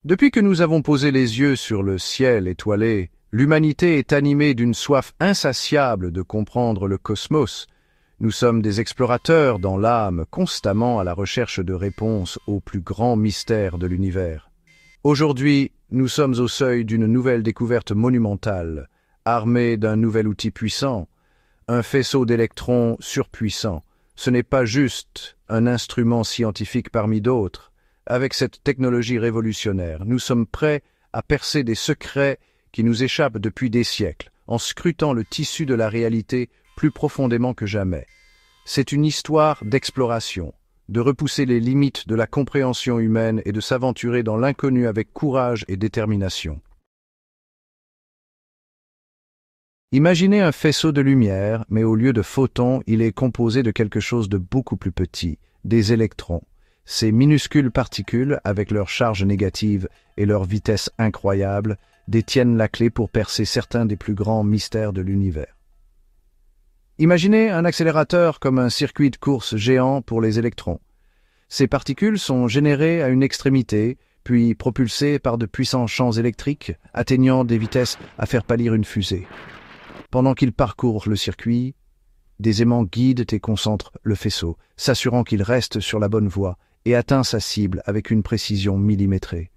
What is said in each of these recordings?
Depuis que nous avons posé les yeux sur le ciel étoilé, l'humanité est animée d'une soif insatiable de comprendre le cosmos. Nous sommes des explorateurs dans l'âme, constamment à la recherche de réponses aux plus grands mystères de l'univers. Aujourd'hui, nous sommes au seuil d'une nouvelle découverte monumentale, armée d'un nouvel outil puissant, un faisceau d'électrons surpuissant. Ce n'est pas juste un instrument scientifique parmi d'autres. Avec cette technologie révolutionnaire, nous sommes prêts à percer des secrets qui nous échappent depuis des siècles, en scrutant le tissu de la réalité plus profondément que jamais. C'est une histoire d'exploration, de repousser les limites de la compréhension humaine et de s'aventurer dans l'inconnu avec courage et détermination. Imaginez un faisceau de lumière, mais au lieu de photons, il est composé de quelque chose de beaucoup plus petit, des électrons. Ces minuscules particules, avec leur charge négative et leur vitesse incroyable, détiennent la clé pour percer certains des plus grands mystères de l'univers. Imaginez un accélérateur comme un circuit de course géant pour les électrons. Ces particules sont générées à une extrémité, puis propulsées par de puissants champs électriques, atteignant des vitesses à faire pâlir une fusée. Pendant qu'ils parcourent le circuit, des aimants guident et concentrent le faisceau, s'assurant qu'il reste sur la bonne voie et atteint sa cible avec une précision millimétrée.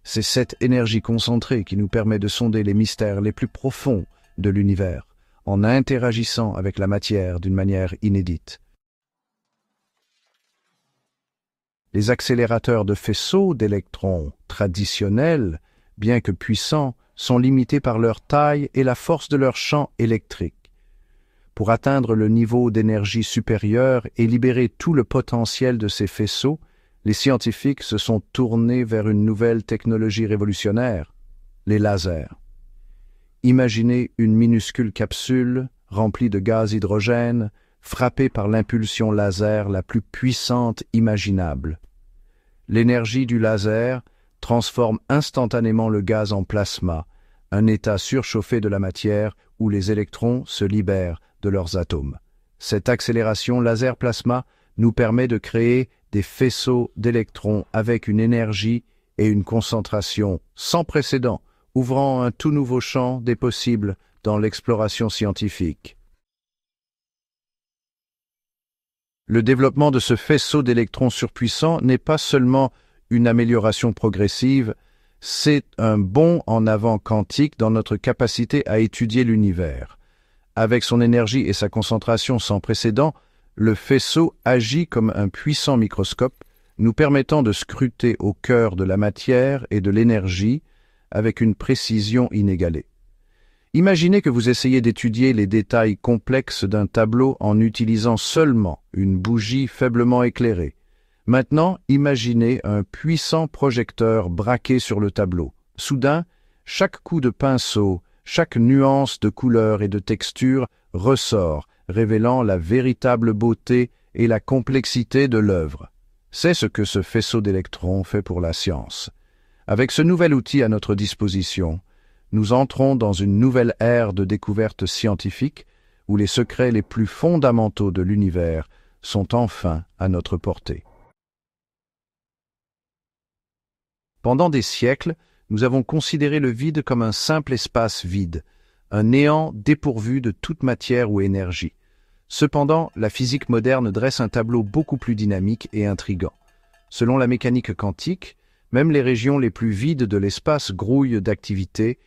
C'est cette énergie concentrée qui nous permet de sonder les mystères les plus profonds de l'univers, en interagissant avec la matière d'une manière inédite. Les accélérateurs de faisceaux d'électrons traditionnels, bien que puissants, sont limités par leur taille et la force de leur champ électrique. Pour atteindre le niveau d'énergie supérieur et libérer tout le potentiel de ces faisceaux, les scientifiques se sont tournés vers une nouvelle technologie révolutionnaire, les lasers. Imaginez une minuscule capsule remplie de gaz hydrogène, frappée par l'impulsion laser la plus puissante imaginable. L'énergie du laser transforme instantanément le gaz en plasma, un état surchauffé de la matière où les électrons se libèrent de leurs atomes. Cette accélération laser-plasma nous permet de créer des faisceaux d'électrons avec une énergie et une concentration sans précédent, ouvrant un tout nouveau champ des possibles dans l'exploration scientifique. Le développement de ce faisceau d'électrons surpuissants n'est pas seulement une amélioration progressive, c'est un bond en avant quantique dans notre capacité à étudier l'univers. Avec son énergie et sa concentration sans précédent, le faisceau agit comme un puissant microscope, nous permettant de scruter au cœur de la matière et de l'énergie avec une précision inégalée. Imaginez que vous essayez d'étudier les détails complexes d'un tableau en utilisant seulement une bougie faiblement éclairée. Maintenant, imaginez un puissant projecteur braqué sur le tableau. Soudain, chaque coup de pinceau, chaque nuance de couleur et de texture ressort, révélant la véritable beauté et la complexité de l'œuvre. C'est ce que ce faisceau d'électrons fait pour la science. Avec ce nouvel outil à notre disposition, nous entrons dans une nouvelle ère de découverte scientifique où les secrets les plus fondamentaux de l'univers sont enfin à notre portée. Pendant des siècles, nous avons considéré le vide comme un simple espace vide, un néant dépourvu de toute matière ou énergie. Cependant, la physique moderne dresse un tableau beaucoup plus dynamique et intrigant. Selon la mécanique quantique, même les régions les plus vides de l'espace grouillent d'activité,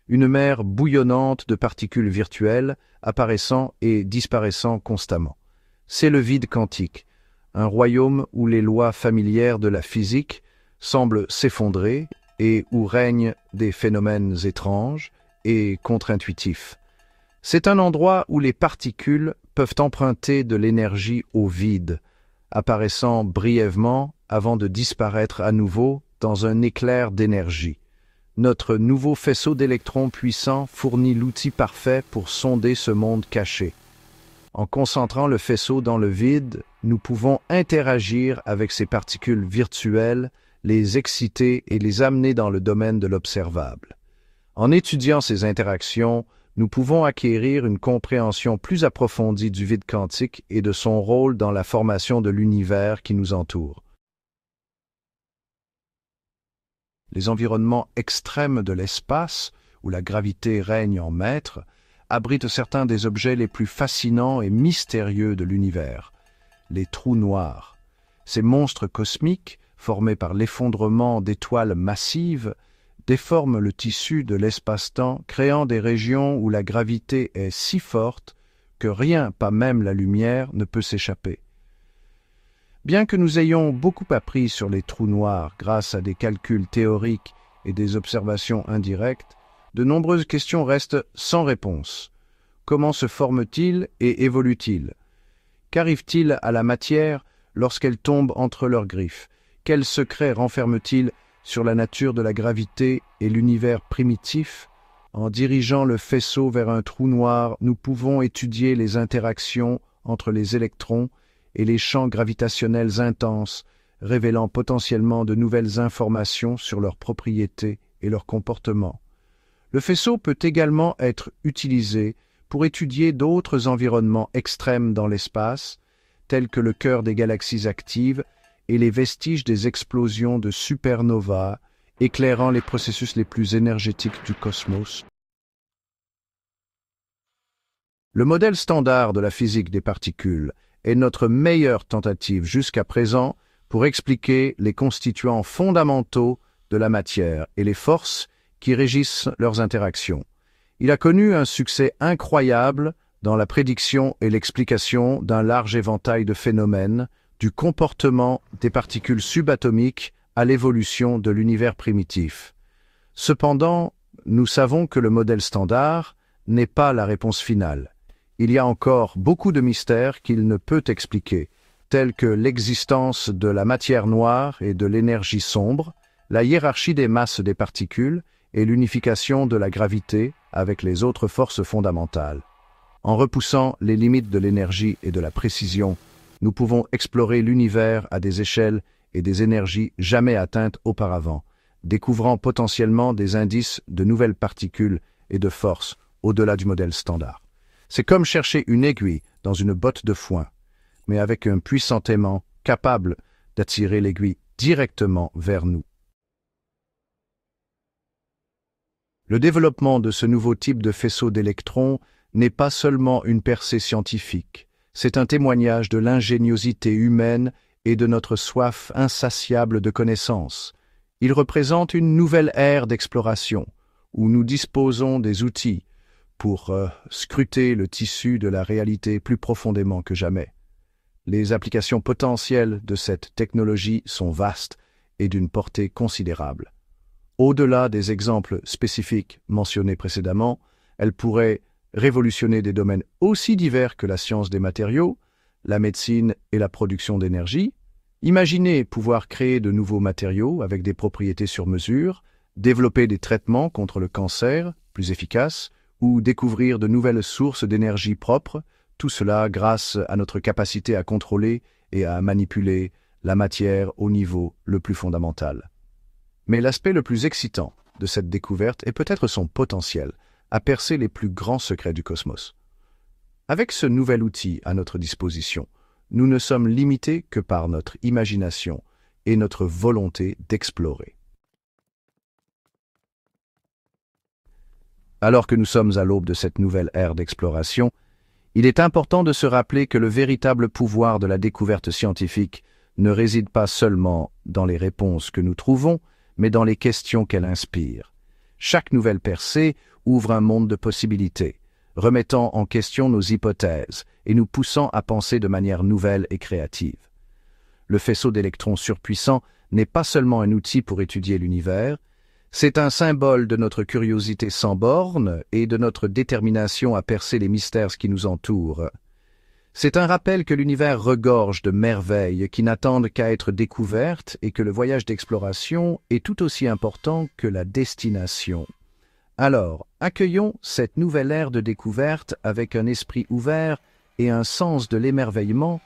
une mer bouillonnante de particules virtuelles apparaissant et disparaissant constamment. C'est le vide quantique, un royaume où les lois familières de la physique semblent s'effondrer et où règnent des phénomènes étranges et contre-intuitifs. C'est un endroit où les particules peuvent emprunter de l'énergie au vide, apparaissant brièvement avant de disparaître à nouveau dans un éclair d'énergie. Notre nouveau faisceau d'électrons puissants fournit l'outil parfait pour sonder ce monde caché. En concentrant le faisceau dans le vide, nous pouvons interagir avec ces particules virtuelles, les exciter et les amener dans le domaine de l'observable. En étudiant ces interactions, nous pouvons acquérir une compréhension plus approfondie du vide quantique et de son rôle dans la formation de l'univers qui nous entoure. les environnements extrêmes de l'espace, où la gravité règne en maître, abritent certains des objets les plus fascinants et mystérieux de l'univers, les trous noirs. Ces monstres cosmiques, formés par l'effondrement d'étoiles massives, déforment le tissu de l'espace-temps, créant des régions où la gravité est si forte que rien, pas même la lumière, ne peut s'échapper. Bien que nous ayons beaucoup appris sur les trous noirs grâce à des calculs théoriques et des observations indirectes, de nombreuses questions restent sans réponse. Comment se forment-ils et évoluent-ils? Qu'arrive-t-il à la matière lorsqu'elle tombe entre leurs griffes? Quels secrets renferme-t-il sur la nature de la gravité et l'univers primitif? En dirigeant le faisceau vers un trou noir, nous pouvons étudier les interactions entre les électrons et les champs gravitationnels intenses, révélant potentiellement de nouvelles informations sur leurs propriétés et leur comportement. Le faisceau peut également être utilisé pour étudier d'autres environnements extrêmes dans l'espace, tels que le cœur des galaxies actives et les vestiges des explosions de supernovas, éclairant les processus les plus énergétiques du cosmos. Le modèle standard de la physique des particules est notre meilleure tentative jusqu'à présent pour expliquer les constituants fondamentaux de la matière et les forces qui régissent leurs interactions. Il a connu un succès incroyable dans la prédiction et l'explication d'un large éventail de phénomènes, du comportement des particules subatomiques à l'évolution de l'univers primitif. Cependant, nous savons que le modèle standard n'est pas la réponse finale. Il y a encore beaucoup de mystères qu'il ne peut expliquer, tels que l'existence de la matière noire et de l'énergie sombre, la hiérarchie des masses des particules et l'unification de la gravité avec les autres forces fondamentales. En repoussant les limites de l'énergie et de la précision, nous pouvons explorer l'univers à des échelles et des énergies jamais atteintes auparavant, découvrant potentiellement des indices de nouvelles particules et de forces au-delà du modèle standard. C'est comme chercher une aiguille dans une botte de foin, mais avec un puissant aimant capable d'attirer l'aiguille directement vers nous. Le développement de ce nouveau type de faisceau d'électrons n'est pas seulement une percée scientifique, c'est un témoignage de l'ingéniosité humaine et de notre soif insatiable de connaissances. Il représente une nouvelle ère d'exploration, où nous disposons des outils pour scruter le tissu de la réalité plus profondément que jamais. Les applications potentielles de cette technologie sont vastes et d'une portée considérable. Au-delà des exemples spécifiques mentionnés précédemment, elles pourraient révolutionner des domaines aussi divers que la science des matériaux, la médecine et la production d'énergie. Imaginez pouvoir créer de nouveaux matériaux avec des propriétés sur mesure, développer des traitements contre le cancer plus efficaces, ou découvrir de nouvelles sources d'énergie propres, tout cela grâce à notre capacité à contrôler et à manipuler la matière au niveau le plus fondamental. Mais l'aspect le plus excitant de cette découverte est peut-être son potentiel à percer les plus grands secrets du cosmos. Avec ce nouvel outil à notre disposition, nous ne sommes limités que par notre imagination et notre volonté d'explorer. Alors que nous sommes à l'aube de cette nouvelle ère d'exploration, il est important de se rappeler que le véritable pouvoir de la découverte scientifique ne réside pas seulement dans les réponses que nous trouvons, mais dans les questions qu'elle inspire. Chaque nouvelle percée ouvre un monde de possibilités, remettant en question nos hypothèses et nous poussant à penser de manière nouvelle et créative. Le faisceau d'électrons surpuissants n'est pas seulement un outil pour étudier l'univers, c'est un symbole de notre curiosité sans bornes et de notre détermination à percer les mystères qui nous entourent. C'est un rappel que l'univers regorge de merveilles qui n'attendent qu'à être découvertes et que le voyage d'exploration est tout aussi important que la destination. Alors, accueillons cette nouvelle ère de découverte avec un esprit ouvert et un sens de l'émerveillement,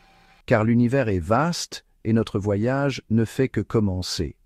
car l'univers est vaste et notre voyage ne fait que commencer.